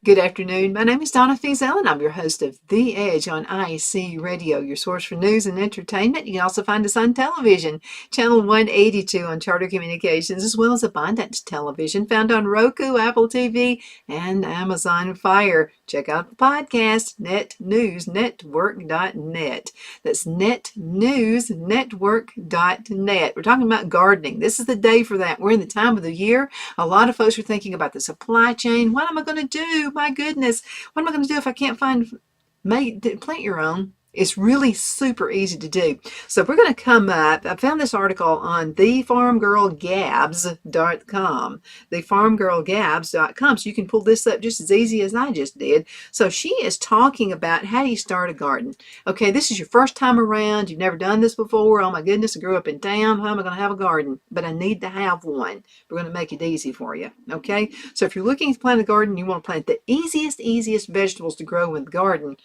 Good afternoon. My name is Donna Feazell, and I'm your host of The Edge on IC Radio, your source for news and entertainment. You can also find us on television, channel 182 on Charter Communications, as well as Abundance Television, found on Roku, Apple TV, and Amazon Fire. Check out the podcast, netnewsnetwork.net. That's netnewsnetwork.net. We're talking about gardening. This is the day for that. We're in the time of the year. A lot of folks are thinking about the supply chain. What am I going to do? My goodness, what am I going to do if I can't find plant your own? It's really super easy to do. So we're going to come up. I found this article on thefarmgirlgabs.com. Thefarmgirlgabs.com. So you can pull this up just as easy as I just did. So she is talking about how do you start a garden. Okay, this is your first time around. You've never done this before. Oh my goodness, I grew up in town. How am I going to have a garden? But I need to have one. We're going to make it easy for you. Okay, so if you're looking to plant a garden, you want to plant the easiest vegetables to grow in the garden.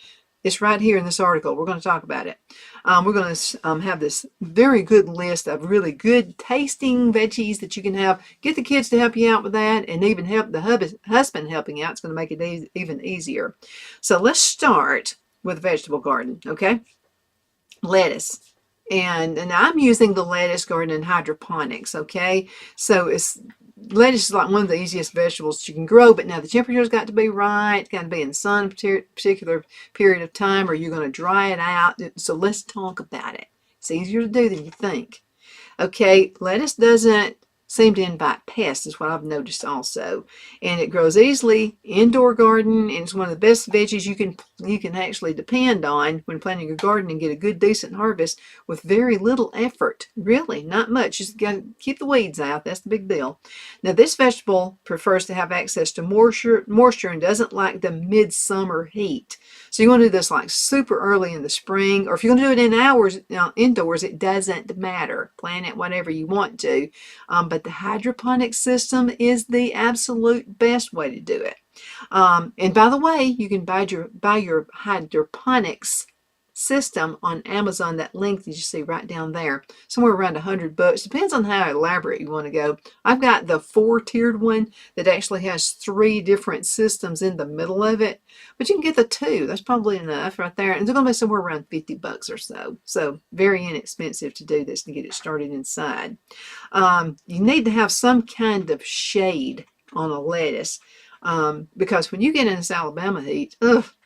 It's right here in this article. We're going to talk about it. We're going to have this very good list of really good tasting veggies that you can have. Get the kids to help you out with that, and even help the husband helping out. It's going to make it even easier. So let's start with a vegetable garden, okay? Lettuce. And I'm using the lettuce garden in hydroponics, okay? So lettuce is like one of the easiest vegetables you can grow, but now the temperature's got to be right. It's got to be in the sun a particular period of time, or you're going to dry it out. So let's talk about it. It's easier to do than you think. Okay, lettuce doesn't seem to invite pests, is what I've noticed also. And it grows easily, indoor garden, and it's one of the best veggies you can actually depend on when planting your garden and get a good, decent harvest with very little effort. Really, not much. Just got to keep the weeds out. That's the big deal. Now, this vegetable prefers to have access to moisture and doesn't like the midsummer heat. So you want to do this like super early in the spring, or if you're going to do it in hours indoors, it doesn't matter. Plant it whatever you want to. But the hydroponic system is the absolute best way to do it. And by the way, you can buy your hydroponics system on Amazon. That link that you see right down there, somewhere around $100. Depends on how elaborate you want to go. I've got the 4-tiered one that actually has 3 different systems in the middle of it, but you can get the 2. That's probably enough right there, and they're going to be somewhere around $50 or so. So very inexpensive to do this and get it started inside. You need to have some kind of shade on a lettuce, because when you get in this Alabama heat,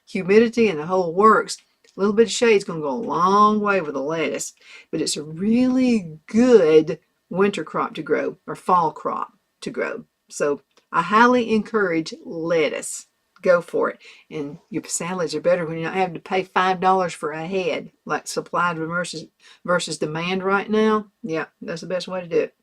humidity and the whole works, a little bit of shade is going to go a long way with a lettuce. But it's a really good winter crop to grow, or fall crop to grow. So I highly encourage lettuce. Go for it. And your salads are better when you're not having to pay $5 for a head, like supply versus demand right now. Yeah, that's the best way to do it.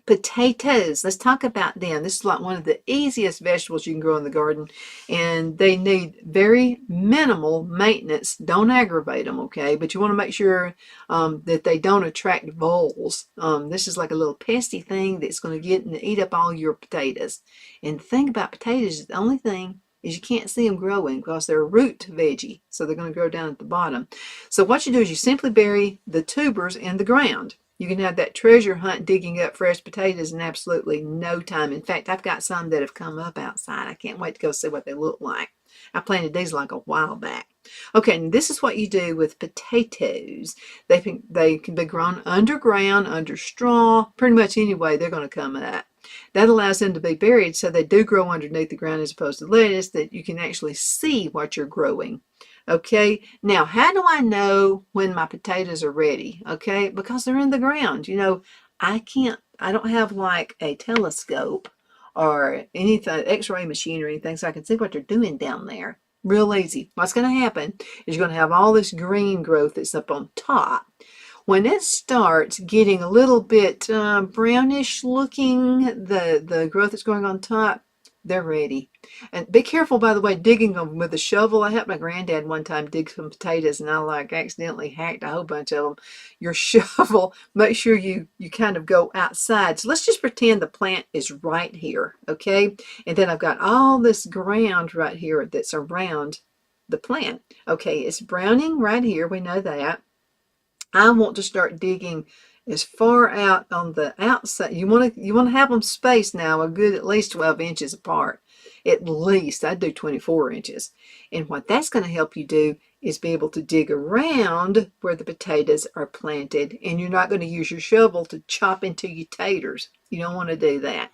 Potatoes, let's talk about them. This is like one of the easiest vegetables you can grow in the garden, and they need very minimal maintenance. Don't aggravate them, okay? But you want to make sure that they don't attract voles. This is like a little pesty thing that's going to get and eat up all your potatoes. And the thing about potatoes is the only thing is you can't see them growing because they're a root veggie, so they're going to grow down at the bottom. So what you do is you simply bury the tubers in the ground. You can have that treasure hunt digging up fresh potatoes in absolutely no time. In fact, I've got some that have come up outside. I can't wait to go see what they look like. I planted these like a while back. Okay, and this is what you do with potatoes. They can be grown underground, under straw, pretty much any way they're going to come up. That allows them to be buried so they do grow underneath the ground as opposed to lettuce, that you can actually see what you're growing. Okay, now how do I know when my potatoes are ready? Okay, because they're in the ground. You know, I don't have like a telescope or anything, x-ray machine or anything, so I can see what they're doing down there. Real easy. What's going to happen is you're going to have all this green growth that's up on top. When it starts getting a little bit brownish looking, the growth that's going on top, they're ready. And be careful, by the way, digging them with a shovel. I helped my granddad one time dig some potatoes, and I accidentally hacked a whole bunch of them. Your shovel, make sure you kind of go outside. So let's just pretend the plant is right here, okay? And then I've got all this ground right here that's around the plant. Okay, it's browning right here. We know that. I want to start digging as far out on the outside. You want to have them spaced now a good at least 12 inches apart. At least I'd do 24 inches. And what that's going to help you do is be able to dig around where the potatoes are planted, and you're not going to use your shovel to chop into your taters. You don't want to do that.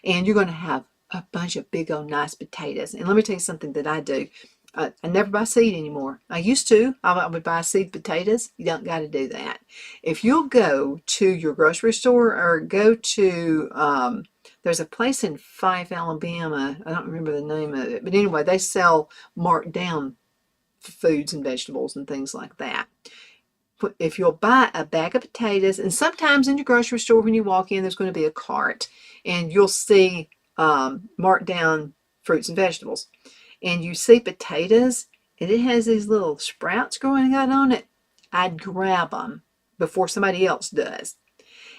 And you're going to have a bunch of big old nice potatoes. And let me tell you something that I do. I never buy seed anymore. I used to. I would buy seed potatoes. You don't got to do that. If you'll go to your grocery store or go to, there's a place in Fife, Alabama. I don't remember the name of it. But anyway, they sell marked down foods and vegetables and things like that. If you'll buy a bag of potatoes, and sometimes in your grocery store when you walk in, there's going to be a cart, and you'll see marked down fruits and vegetables. And you see potatoes, and it has these little sprouts growing out on it, I'd grab them before somebody else does.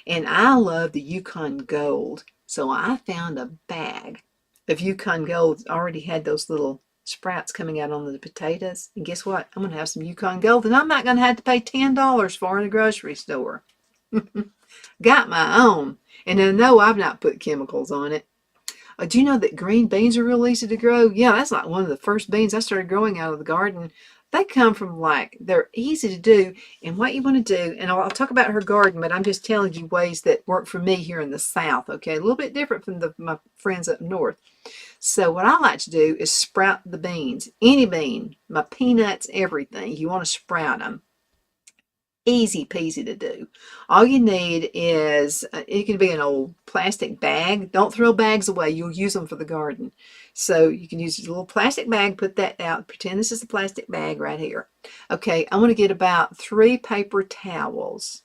And I love the Yukon Gold, so I found a bag of Yukon Gold that already had those little sprouts coming out on the potatoes. And guess what? I'm going to have some Yukon Gold, and I'm not going to have to pay $10 for it in a grocery store. Got my own. And I know I've not put chemicals on it. Do you know that green beans are real easy to grow? Yeah, that's like one of the first beans I started growing out of the garden. They come from they're easy to do. And what you want to do, and I'll talk about her garden, but I'm just telling you ways that work for me here in the South, okay? A little bit different from my friends up north. So what I like to do is sprout the beans. Any bean, my peanuts, everything. You want to sprout them. Easy peasy to do. All you need is, it can be an old plastic bag. Don't throw bags away. You'll use them for the garden. So you can use a little plastic bag, put that out. Pretend this is a plastic bag right here. Okay, I want to get about 3 paper towels.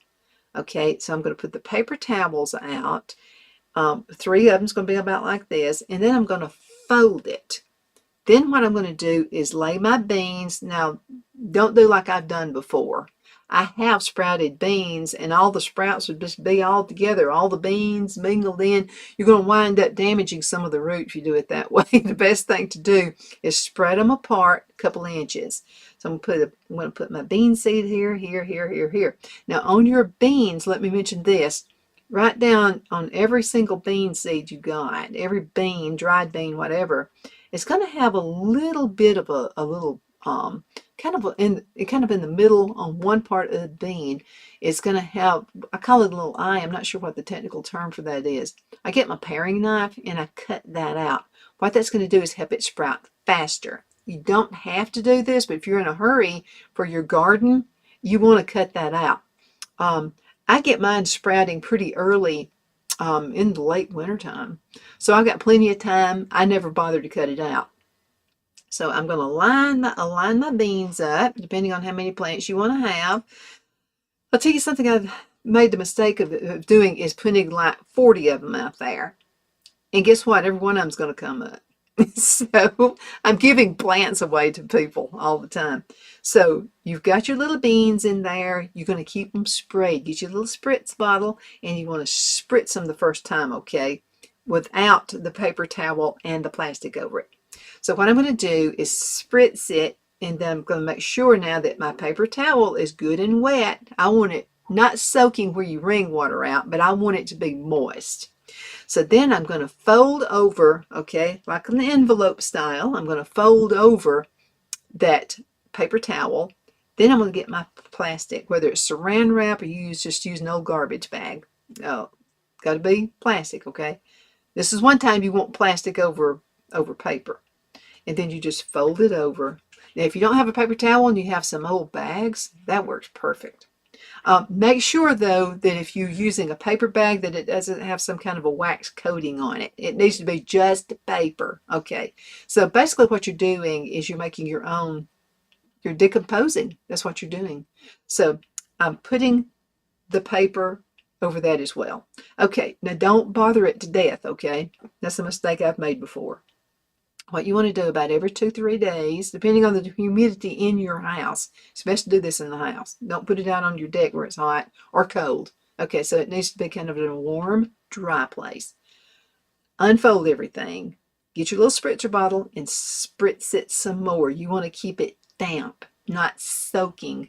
Okay, so I'm going to put the paper towels out. 3 of them is going to be about like this. And then I'm going to fold it. Then what I'm going to do is lay my beans. Now, don't do like I've done before. I have sprouted beans, and all the sprouts would just be all together, all the beans mingled in. You're going to wind up damaging some of the root if you do it that way. The best thing to do is spread them apart a couple of inches. So I'm going to put my bean seed here, here, here, here, here. Now on your beans, let me mention this. Write down on every single bean seed you got, every bean, dried bean, whatever. It's going to have a little bit of a little kind of in the middle on one part of the bean. It's going to have, I call it a little eye. I'm not sure what the technical term for that is. I get my paring knife and I cut that out. What that's going to do is help it sprout faster. You don't have to do this, but if you're in a hurry for your garden, you want to cut that out. I get mine sprouting pretty early in the late wintertime. So I've got plenty of time. I never bother to cut it out. So I'm going to align my beans up, depending on how many plants you want to have. I'll tell you something I've made the mistake of doing is putting like 40 of them out there. And guess what? Every one of them's going to come up. So I'm giving plants away to people all the time. So you've got your little beans in there. You're going to keep them sprayed. Get your little spritz bottle, and you want to spritz them the first time, okay? Without the paper towel and the plastic over it. So what I'm going to do is spritz it, and then I'm going to make sure now that my paper towel is good and wet. I want it not soaking where you wring water out, but I want it to be moist. So then I'm going to fold over, okay, like an envelope style. I'm going to fold over that paper towel. Then I'm going to get my plastic, whether it's saran wrap or just use an old garbage bag. Oh, got to be plastic, okay? This is one time you want plastic over paper. And then you just fold it over. Now, if you don't have a paper towel and you have some old bags, that works perfect. Make sure, though, that if you're using a paper bag, that it doesn't have some kind of a wax coating on it. It needs to be just paper. Okay. So basically what you're doing is you're making your own, you're decomposing. That's what you're doing. So I'm putting the paper over that as well. Okay. Now don't bother it to death. Okay. That's a mistake I've made before. What you want to do about every 2-3 days, depending on the humidity in your house, it's best to do this in the house. Don't put it out on your deck where it's hot or cold. Okay, so it needs to be kind of in a warm, dry place. Unfold everything. Get your little spritzer bottle and spritz it some more. You want to keep it damp, not soaking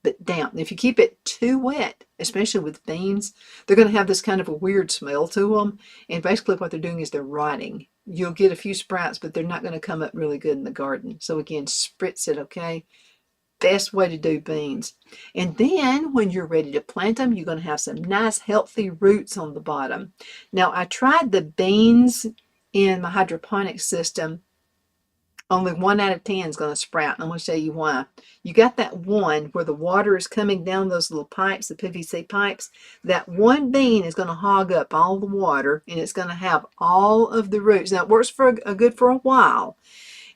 but damp. If you keep it too wet, especially with beans, they're going to have this kind of a weird smell to them. And basically what they're doing is they're rotting. You'll get a few sprouts, but they're not going to come up really good in the garden. So again, spritz it, okay? Best way to do beans. And then when you're ready to plant them, you're going to have some nice healthy roots on the bottom. Now I tried the beans in my hydroponic system. Only 1 out of 10 is going to sprout. And I'm going to tell you why. You got that one where the water is coming down those little pipes, the PVC pipes. That one bean is going to hog up all the water, and it's going to have all of the roots. Now it works for good for a while.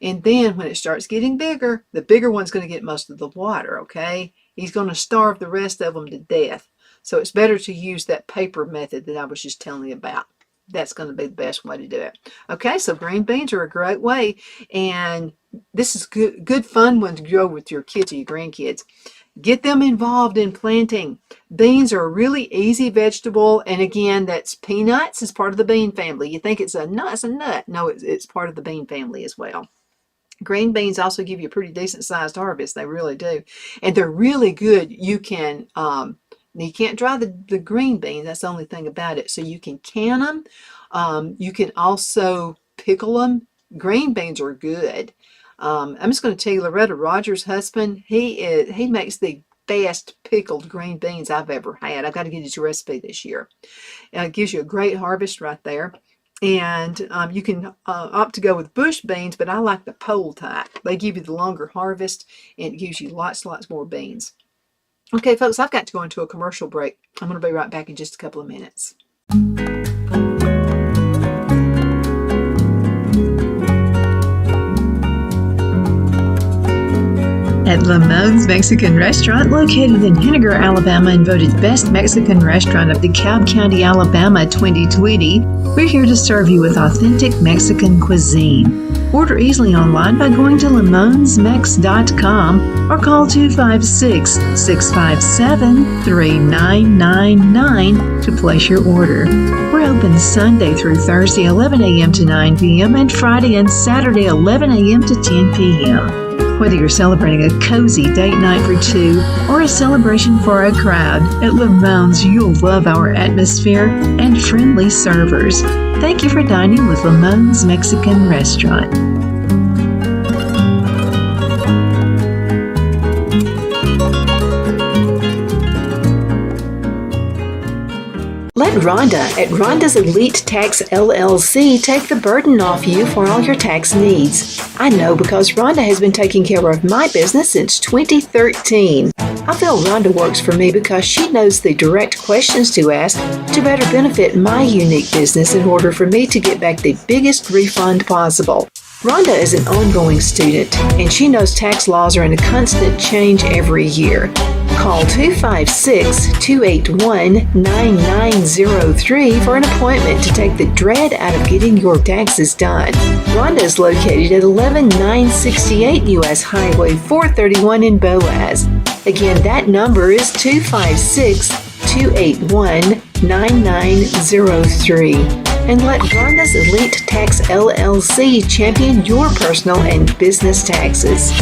And then when it starts getting bigger, the bigger one's going to get most of the water, okay? He's going to starve the rest of them to death. So it's better to use that paper method that I was just telling you about. That's going to be the best way to do it. Okay, so green beans are a great way, and this is good fun one to grow with your kids or your grandkids. Get them involved in planting. Beans are a really easy vegetable, and again, that's peanuts is part of the bean family. You think it's a nut, it's a nut. No, it's part of the bean family as well. Green beans also give you a pretty decent sized harvest. They really do, and they're really good. You can't dry the green beans. That's the only thing about it. So you can can them. You can also pickle them. Green beans are good. I'm just going to tell you, Loretta Rogers' husband, he makes the best pickled green beans I've ever had. I've got to get his recipe this year. It gives you a great harvest right there. And you can opt to go with bush beans, but I like the pole type. They give you the longer harvest, and it gives you lots more beans. Okay, folks, I've got to go into a commercial break. I'm going to be right back in just a couple of minutes. At Lamone's Mexican Restaurant, located in Henniger, Alabama, and voted Best Mexican Restaurant of DeKalb County, Alabama 2020, we're here to serve you with authentic Mexican cuisine. Order easily online by going to lamonsmex.com or call 256-657-3999 to place your order. We're open Sunday through Thursday, 11 a.m. to 9 p.m. and Friday and Saturday, 11 a.m. to 10 p.m. Whether you're celebrating a cozy date night for two or a celebration for a crowd, at Lamone's you'll love our atmosphere and friendly servers. Thank you for dining with Lamone's Mexican Restaurant. Let Rhonda at Rhonda's Elite Tax LLC take the burden off you for all your tax needs. I know because Rhonda has been taking care of my business since 2013. I feel Rhonda works for me because she knows the direct questions to ask to better benefit my unique business in order for me to get back the biggest refund possible. Rhonda is an ongoing student, and she knows tax laws are in a constant change every year. Call 256-281-9903 for an appointment to take the dread out of getting your taxes done. Rhonda is located at 11968 U.S. Highway 431 in Boaz. Again, that number is 256-281-9903. And let Rhonda's Elite Tax LLC champion your personal and business taxes.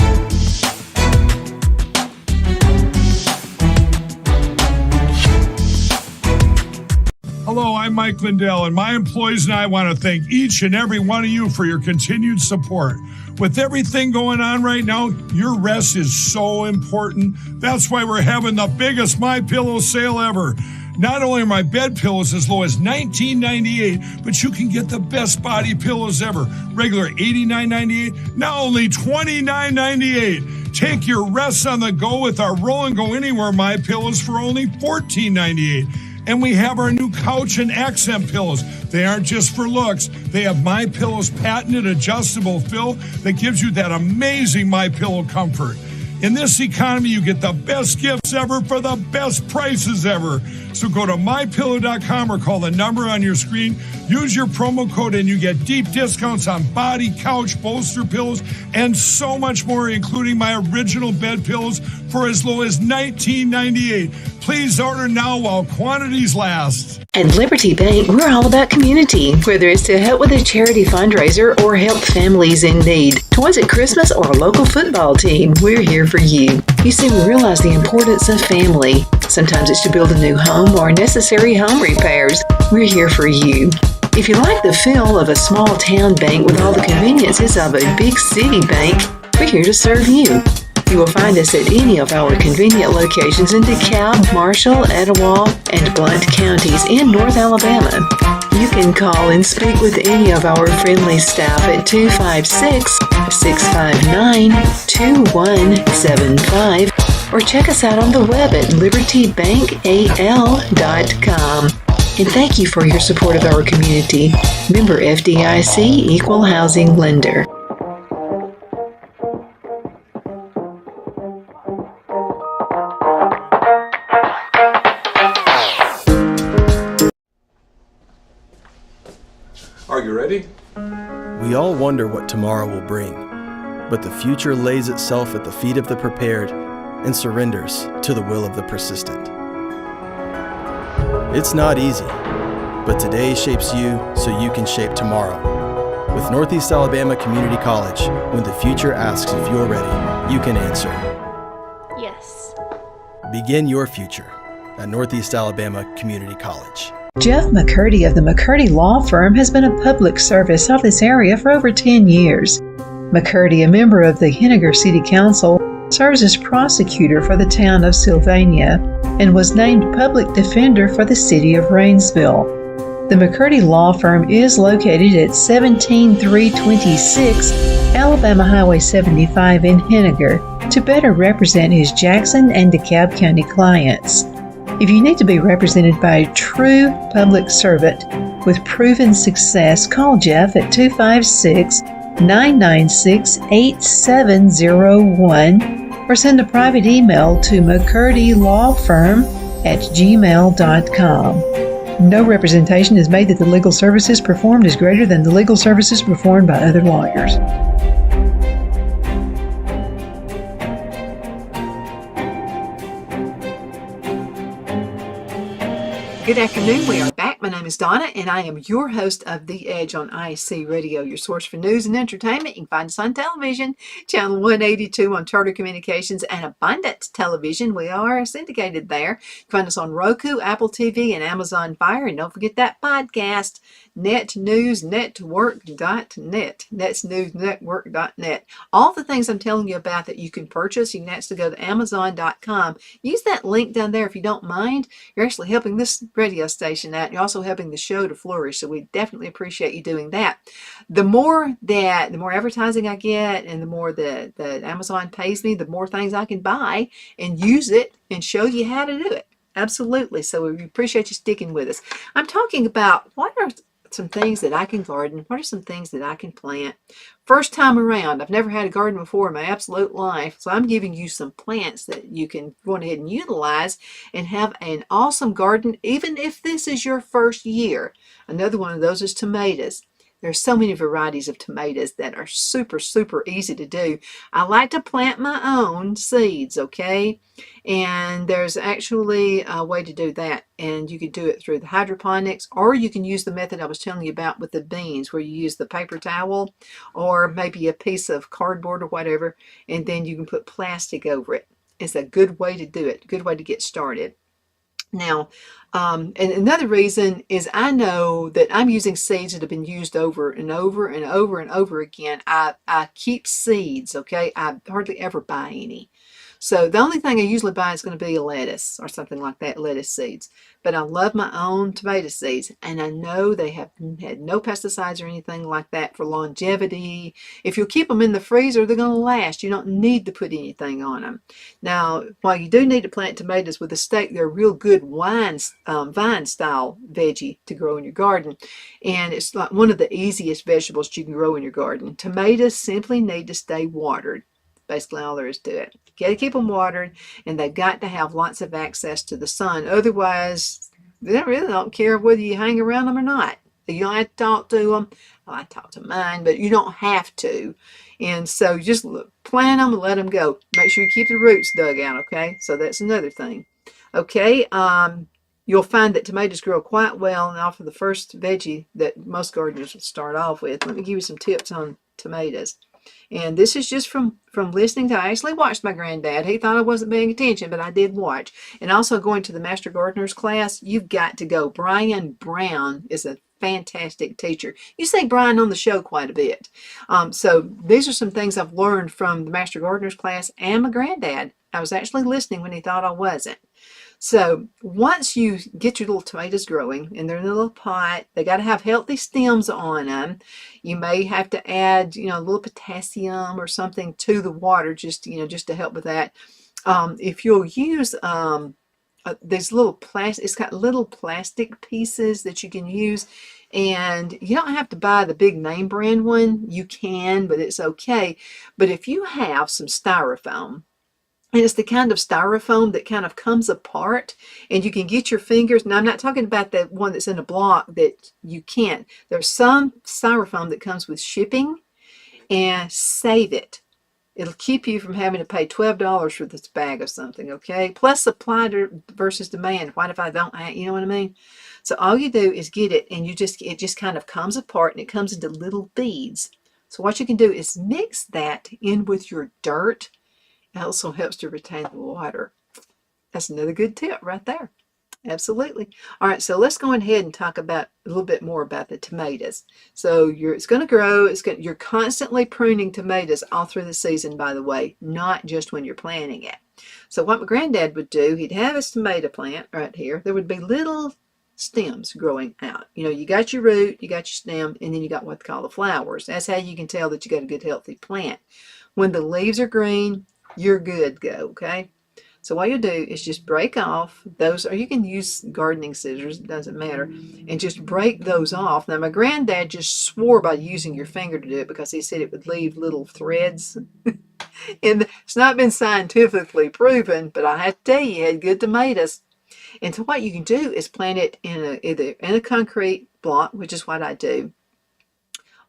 Hello, I'm Mike Lindell, and my employees and I want to thank each and every one of you for your continued support. With everything going on right now, your rest is so important. That's why we're having the biggest MyPillow sale ever. Not only are my bed pillows as low as $19.98, but you can get the best body pillows ever. Regular $89.98, now only $29.98. Take your rest on the go with our Roll and Go Anywhere MyPillows for only $14.98. And we have our new couch and accent pillows. They aren't just for looks. They have MyPillow's patented adjustable fill that gives you that amazing MyPillow comfort. In this economy, you get the best gifts ever for the best prices ever. So go to MyPillow.com or call the number on your screen. Use your promo code and you get deep discounts on body, couch, bolster pillows, and so much more, including my original bed pillows for as low as $19.98. Please order now while quantities last. At Liberty Bank, we're all about community, whether it's to help with a charity fundraiser or help families in need. Toys at Christmas or a local football team, we're here for you. You see, we realize the importance of family. Sometimes it's to build a new home or necessary home repairs. We're here for you. If you like the feel of a small town bank with all the conveniences of a big city bank, we're here to serve you. You will find us at any of our convenient locations in DeKalb, Marshall, Etowah, and Blount counties in North Alabama. You can call and speak with any of our friendly staff at 256-659-2175 or check us out on the web at libertybankal.com. And thank you for your support of our community. Member FDIC Equal Housing Lender. Are you ready? We all wonder what tomorrow will bring, but the future lays itself at the feet of the prepared and surrenders to the will of the persistent. It's not easy, but today shapes you so you can shape tomorrow. With Northeast Alabama Community College, when the future asks if you're ready, you can answer. Yes. Begin your future at Northeast Alabama Community College. Jeff McCurdy of the McCurdy Law Firm has been a public service of this area for over 10 years. McCurdy, a member of the Henniger City Council, serves as prosecutor for the town of Sylvania and was named public defender for the city of Rainsville. The McCurdy Law Firm is located at 17326 Alabama Highway 75 in Henniger to better represent his Jackson and DeKalb County clients. If you need to be represented by a true public servant with proven success, call Jeff at 256-996-8701 or send a private email to mccurdylawfirm@gmail.com. No representation is made that the legal services performed is greater than the legal services performed by other lawyers. Good afternoon. We are back. My name is Donna, and I am your host of The Edge on IC Radio, your source for news and entertainment. You can find us on television, channel 182 on Charter Communications and Abundance Television. We are syndicated there. You can find us on Roku, Apple TV, and Amazon Fire. And don't forget that podcast, netnewsnetwork.net. Netnewsnetwork.net. All the things I'm telling you about that you can purchase, you can actually go to Amazon.com. Use that link down there if you don't mind. You're actually helping this radio station out. You're also helping the show to flourish, so we definitely appreciate you doing that. The more advertising I get and the more that Amazon pays me, the more things I can buy and use it and show you how to do it. Absolutely. So we appreciate you sticking with us. I'm talking about what are some things that I can garden. What are some things that I can plant? First time around, I've never had a garden before in my absolute life, so I'm giving you some plants that you can go ahead and utilize and have an awesome garden, even if this is your first year. Another one of those is tomatoes. There's so many varieties of tomatoes that are super, super easy to do. I like to plant my own seeds, okay? And there's actually a way to do that. And you can do it through the hydroponics, or you can use the method I was telling you about with the beans, where you use the paper towel or maybe a piece of cardboard or whatever, and then you can put plastic over it. It's a good way to do it, a good way to get started. Now, and another reason is I know that I'm using seeds that have been used over and over and over and over again. I keep seeds, okay? I hardly ever buy any. So the only thing I usually buy is going to be a lettuce or something like that, lettuce seeds. But I love my own tomato seeds, and I know they have had no pesticides or anything like that for longevity. If you keep them in the freezer, they're going to last. You don't need to put anything on them. Now, while you do need to plant tomatoes with a stake, they're a real good vine-style veggie to grow in your garden. And it's like one of the easiest vegetables you can grow in your garden. Tomatoes simply need to stay watered. Basically all there is to it. You got to keep them watered, and they've got to have lots of access to the sun. Otherwise, they really don't care whether you hang around them or not. You don't have to talk to them. Well, I talk to mine, but you don't have to. And so just plant them and let them go. Make sure you keep the roots dug out, okay? So that's another thing. Okay, you'll find that tomatoes grow quite well and off of the first veggie that most gardeners will start off with. Let me give you some tips on tomatoes. And this is just from listening to, I actually watched my granddad. He thought I wasn't paying attention, but I did watch. And also going to the Master Gardener's class, you've got to go. Brian Brown is a fantastic teacher. You see Brian on the show quite a bit. So these are some things I've learned from the Master Gardener's class and my granddad. I was actually listening when he thought I wasn't. So once you get your little tomatoes growing and they're in a little pot, they got to have healthy stems on them. You may have to add, a little potassium or something to the water, just to help with that. If you'll use these little it's got little plastic pieces that you can use, and you don't have to buy the big name brand one. You can, but it's okay. But if you have some styrofoam, and it's the kind of styrofoam that kind of comes apart and you can get your fingers. Now, I'm not talking about the one that's in a block that you can't. There's some styrofoam that comes with shipping, and save it. It'll keep you from having to pay $12 for this bag of something, okay? Plus supply versus demand. What if I don't have, you know what I mean? So all you do is get it, and it just kind of comes apart, and it comes into little beads. So what you can do is mix that in with your dirt. It also helps to retain the water. That's another good tip right there. Absolutely. All right, so let's go ahead and talk about a little bit more about the tomatoes. So it's going to grow. You're constantly pruning tomatoes all through the season, by the way, not just when you're planting it. So what my granddad would do, he'd have his tomato plant right here. There would be little stems growing out. You got your root, you got your stem, and then you got what they call the flowers. That's how you can tell that you got a good, healthy plant. When the leaves are green, you're good to go, okay? So what you do is just break off those, or you can use gardening scissors, it doesn't matter, and just break those off. Now, my granddad just swore by using your finger to do it because he said it would leave little threads. And it's not been scientifically proven, but I have to tell you, he had good tomatoes. And so what you can do is plant it either in a concrete block, which is what I do,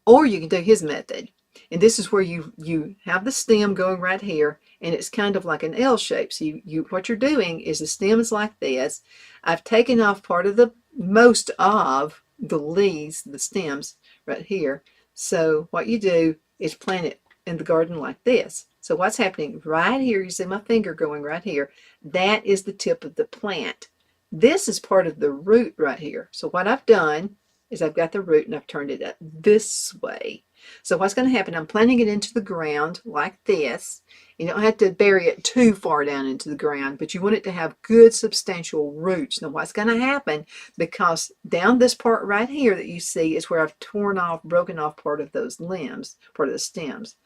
or you can do his method. And this is where you have the stem going right here, and it's kind of like an L shape. So what you're doing is the stem is like this. I've taken off most of the leaves, the stems right here. So what you do is plant it in the garden like this. So what's happening right here, you see my finger going right here, that is the tip of the plant. This is part of the root right here. So what I've done is I've got the root and I've turned it up this way. So what's going to happen, I'm planting it into the ground like this. You don't have to bury it too far down into the ground, but you want it to have good substantial roots. Now what's going to happen, because down this part right here that you see is where I've broken off part of those limbs, part of the stems.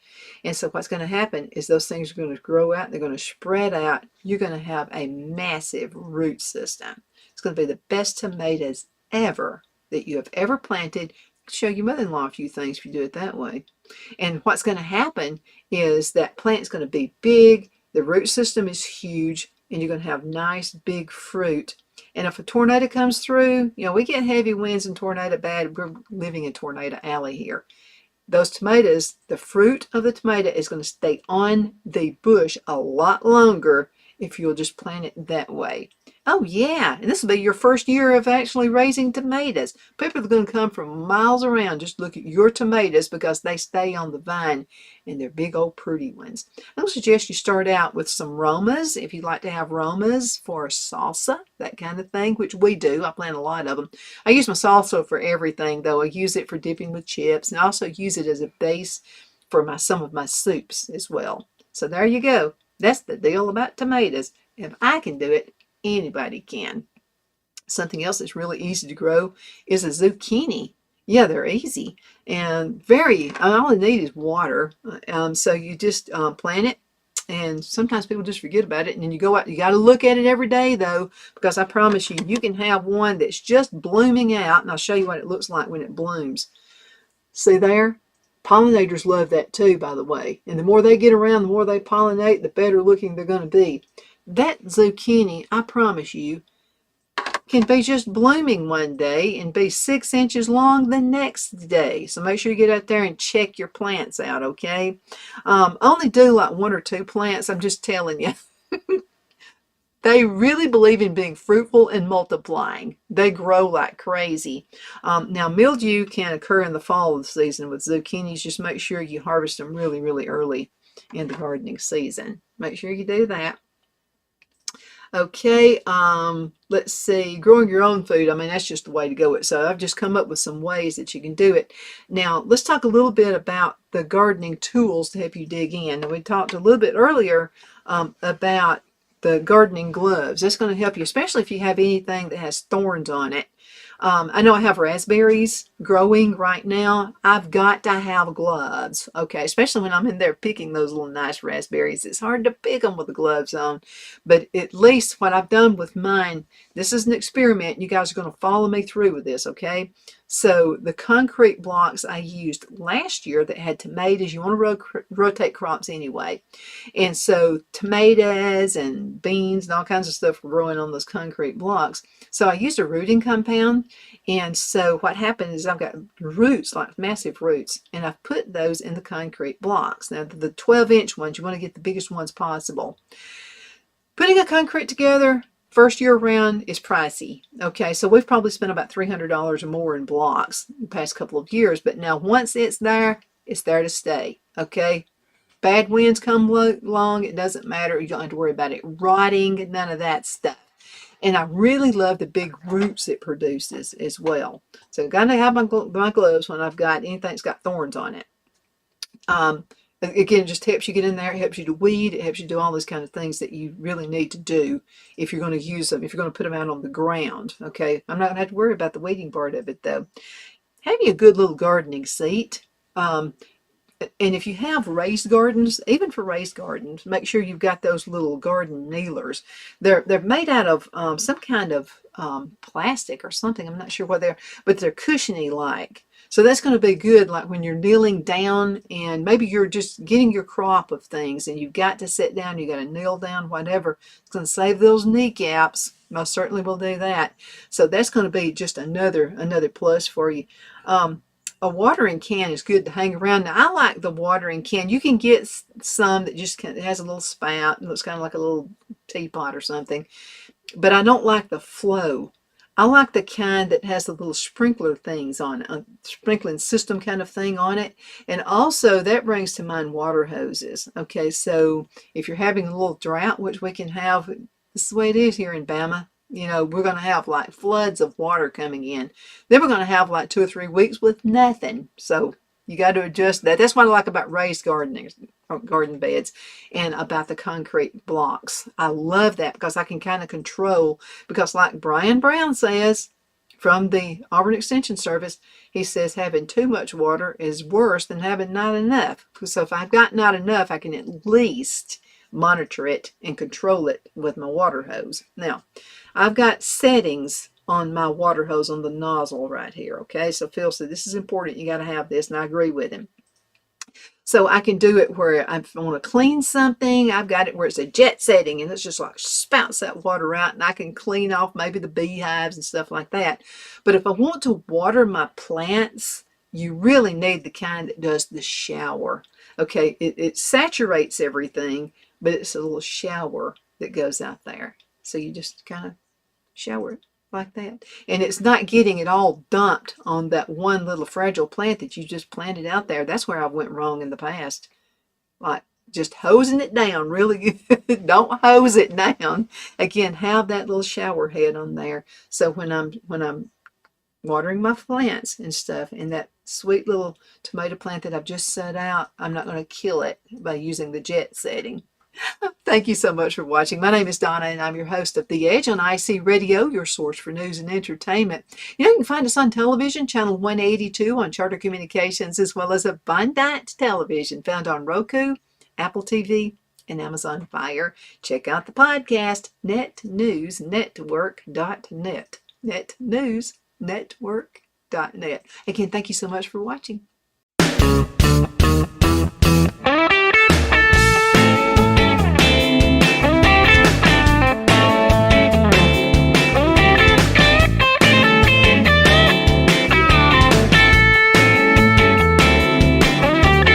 And so what's going to happen is those things are going to grow out, they're going to spread out. You're going to have a massive root system. It's going to be the best tomatoes ever that you have ever planted. Show your mother-in-law a few things if you do it that way. And what's going to happen is that plant's going to be big, the root system is huge, and you're going to have nice big fruit. And if a tornado comes through, we get heavy winds and tornado bad. We're living in Tornado Alley here. Those tomatoes, the fruit of the tomato is going to stay on the bush a lot longer if you'll just plant it that way. Oh yeah, and this will be your first year of actually raising tomatoes. People are going to come from miles around just look at your tomatoes because they stay on the vine and they're big old pretty ones. I would suggest you start out with some Romas if you'd like to have Romas for salsa, that kind of thing, which we do. I plant a lot of them. I use my salsa for everything though. I use it for dipping with chips, and I also use it as a base for some of my soups as well. So there you go. That's the deal about tomatoes. If I can do it, anybody can. Something else that's really easy to grow is a zucchini. Yeah, they're easy and all you need is water. So you just plant it, and sometimes people just forget about it, and then you go out, you got to look at it every day though, because I promise you can have one that's just blooming out, and I'll show you what it looks like when it blooms. See there? Pollinators love that too, by the way. And the more they get around, the more they pollinate, the better looking they're going to be. That zucchini, I promise you, can be just blooming one day and be 6 inches long the next day. So make sure you get out there and check your plants out, okay? Only do like 1 or 2 plants, I'm just telling you. They really believe in being fruitful and multiplying. they grow like crazy. Now, mildew can occur in the fall of the season with zucchinis. Just make sure you harvest them really, really early in the gardening season. Make sure you do that. Okay, let's see, growing your own food. I mean, that's just the way to go. So I've just come up with some ways that you can do it. Now, let's talk a little bit about the gardening tools to help you dig in. And we talked a little bit earlier about the gardening gloves. That's going to help you, especially if you have anything that has thorns on it. I know I have raspberries growing right now. I've got to have gloves, okay, especially when I'm in there picking those little nice raspberries. It's hard to pick them with the gloves on, but at least what I've done with mine, this is an experiment. You guys are going to follow me through with this, okay? So the concrete blocks I used last year that had tomatoes, you want to rotate crops anyway. And so tomatoes and beans and all kinds of stuff were growing on those concrete blocks. So I used a rooting compound. And so what happened is I've got roots, like massive roots, and I've put those in the concrete blocks. Now the 12-inch ones, you want to get the biggest ones possible. Putting a concrete together, first year around is pricey. Okay, so we've probably spent about $300 or more in blocks the past couple of years, but now once it's there to stay. Okay, bad winds come along, it doesn't matter. You don't have to worry about it rotting, none of that stuff. And I really love the big roots it produces as well. So I've got to have my gloves when I've got anything that's got thorns on it. Again, it just helps you get in there. It helps you to weed. It helps you do all those kind of things that you really need to do if you're going to use them, if you're going to put them out on the ground. Okay, I'm not going to have to worry about the weeding part of it, though. Having a good little gardening seat. And if you have raised gardens, even for raised gardens, make sure you've got those little garden kneelers. They're made out of some kind of plastic or something. I'm not sure what they're, but they're cushiony like. So that's going to be good, like when you're kneeling down and maybe you're just getting your crop of things and you've got to sit down, you got to kneel down, whatever. It's going to save those kneecaps. Most certainly will do that. So that's going to be just another plus for you. A watering can is good to hang around. Now, I like the watering can. You can get some that just it has a little spout. It looks kind of like a little teapot or something. But I don't like the flow. I like the kind that has the little sprinkler things on it, a sprinkling system kind of thing on it. And also, that brings to mind water hoses. Okay, so if you're having a little drought, which we can have, this is the way it is here in Bama. You know, we're going to have like floods of water coming in. Then we're going to have like 2 or 3 weeks with nothing. So you got to adjust that. That's what I like about raised garden beds and about the concrete blocks. I love that because I can kind of control, because like Brian Brown says from the Auburn Extension Service, he says having too much water is worse than having not enough. So if I've got not enough, I can at least monitor it and control it with my water hose. Now, I've got settings on my water hose on the nozzle right here, okay? So Phil said, this is important, you got to have this, and I agree with him. So I can do it where I want to clean something, I've got it where it's a jet setting, and it's just like spouts that water out, and I can clean off maybe the beehives and stuff like that. But if I want to water my plants, you really need the kind that does the shower. Okay, it saturates everything, but it's a little shower that goes out there. So you just kind of shower it like that. And it's not getting it all dumped on that one little fragile plant that you just planted out there. That's where I went wrong in the past. Like just hosing it down really good. Don't hose it down. Again, have that little shower head on there. So when I'm watering my plants and stuff, and that sweet little tomato plant that I've just set out, I'm not going to kill it by using the jet setting. Thank you so much for watching. My name is Donna, and I'm your host of The Edge on IC Radio, your source for news and entertainment. You can find us on television, channel 182 on Charter Communications, as well as Abundant Television, found on Roku, Apple TV, and Amazon Fire. Check out the podcast, netnewsnetwork.net. netnewsnetwork.net. Again, thank you so much for watching.